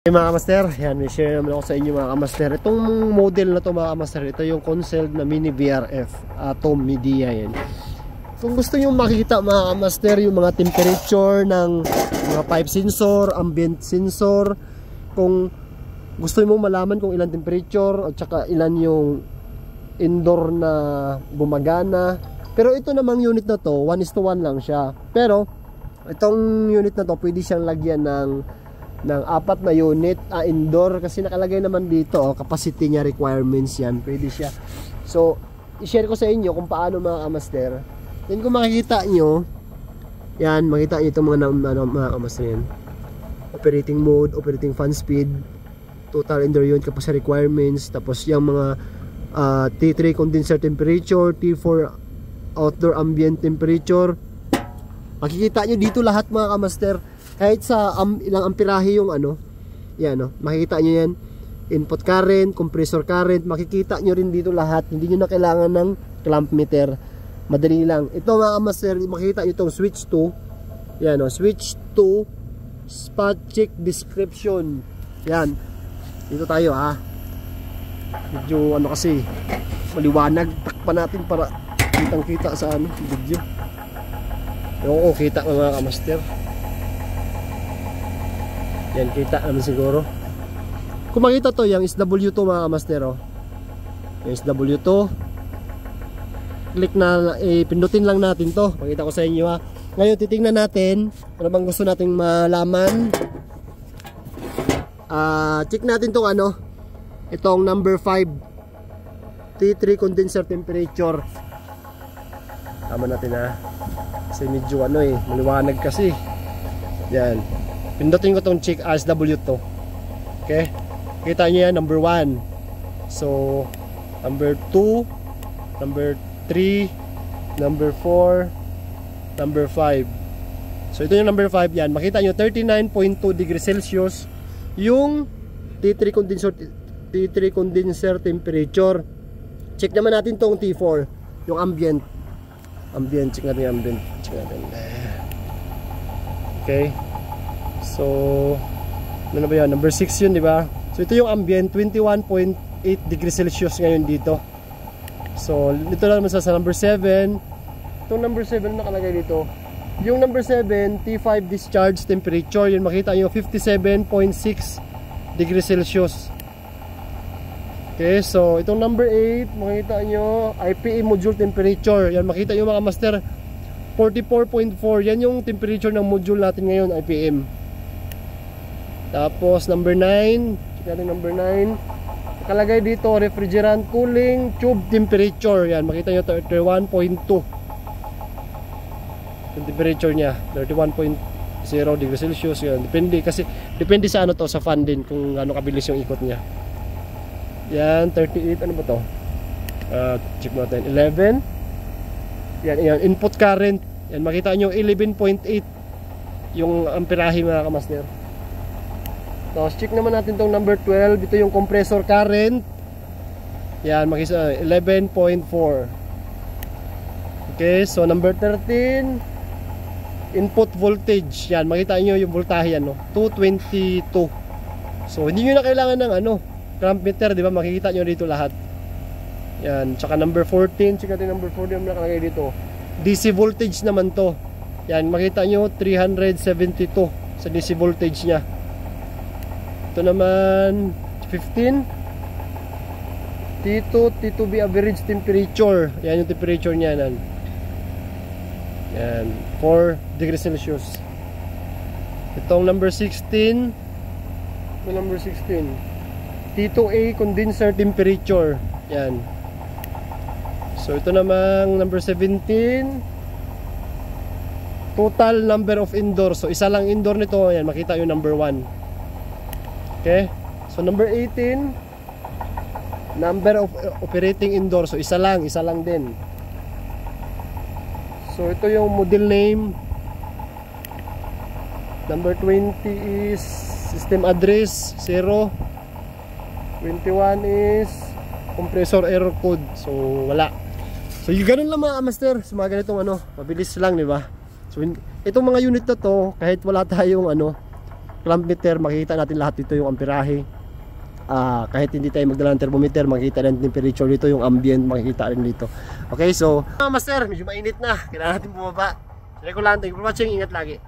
Hey mga kamaster, yan, may share naman ako sa inyo mga kamaster. Itong model na to mga kamaster, ito yung Concealed na Mini VRF Atom Media yan. Kung gusto nyo makita mga kamaster yung mga temperature ng mga pipe sensor, ambient sensor, kung gusto mo malaman kung ilan temperature at saka ilan yung indoor na gumagana. Pero ito namang unit na to 1:1 lang siya. Pero itong unit na to pwede siyang lagyan ng 4 na unit indoor kasi nakalagay naman dito capacity niya, requirements yan, pwede siya. So i-share ko sa inyo kung paano mga kamaster. Then kung makikita nyo yan, makita nyo itong mga kamaster yan. Operating mode, operating fan speed, total indoor unit capacity requirements, tapos yung mga T3 condenser temperature, T4 outdoor ambient temperature. Makikita nyo dito lahat mga kamaster. Kahit sa ilang amperahe yung yan makikita nyo yan. Input current, compressor current, makikita nyo rin dito lahat. Hindi nyo na kailangan ng clamp meter. Madali lang. Ito mga kamaster, makikita nyo itong switch to. Yan switch to spot check description. Yan. Dito tayo medyo kasi maliwanag. Takpan natin para kitang kita sa video. Oo, kita mga kamaster. Yan, kita naman siguro. Kung makita to, yung SW2 mga kamaster yung SW2, click na, pindutin lang natin to. Pakita ko sa inyo Ngayon titingnan natin ano bang gusto nating malaman. Check natin tong itong number 5 T3 condenser temperature. Tama natin kasi medyo maliwanag kasi. Yan, pindutin ko tong check SW2. Okay, kita nyo yan, number 1. So number 2, number 3, number 4, number 5. So ito yung number 5 yan. Makita nyo 39.2 degrees Celsius yung T3 condenser temperature. Check naman natin tong T4, yung ambient. Check natin yung ambient. Check natin. Okay. So ano ba yan? Number 6 yun, di ba? So ito yung ambient, 21.8 degrees Celsius ngayon dito. So dito lang naman sa number 7. Itong number 7 nakalagay dito. Yung number 7, T5 discharge temperature. Yun makita nyo, 57.6 degrees Celsius. Okay, so itong number 8, makita nyo, IPE module temperature. Yan, makita nyo mga master, 44.4. Yan yung temperature ng module natin ngayon, IPM. Tapos number 9, check natin number 9. Nakalagay dito, refrigerant cooling tube temperature. Yan, makita nyo, 31.2. Yung temperature niya, 31.0 degrees Celsius. Yan, depende sa sa fan din, kung ano kabilis yung ikot niya. Yan, 38, ano ba to? Check natin, 11. Yan, input current. Yan, makita nyo, 11.8 yung amperahe mga kamaster. Tapos check naman natin tong number 12. Ito yung compressor current. Yan, makita 11.4. Okay, so number 13, input voltage. Yan, makita nyo yung voltahe yan, 222. So hindi nyo na kailangan ng clamp meter, di ba? Makikita nyo dito lahat. Yan, tsaka number 14, check natin number 14 yung nakalagay dito. DC voltage naman to. Yan, makita nyo 372 sa DC voltage nya. Ito naman 15, T2B average temperature. Yan yung temperature nya. Yan, 4 degrees Celsius. Itong number 16, ito number 16, T2A condenser temperature. Yan. So ito namang number 17, total number of indoor. So isa lang indoor nito. Yan, makita yung number 1. Okay. So number 18, number of operating indoor. So isa lang din. So ito yung model name. Number 20 is system address 0. 21 is compressor error code. So wala. So yung ganun lang mga master. So mga ganitong mabilis lang, di ba? So itong mga unit na to, kahit wala tayong clamp meter, makikita natin lahat dito yung amperahe. Kahit hindi tayo magdala ng thermometer, makikita rin temperature dito, yung ambient makikita rin dito. Okay, so master, medyo mainit na, kailangan natin bumaba. Thank you for watching, ingat lagi.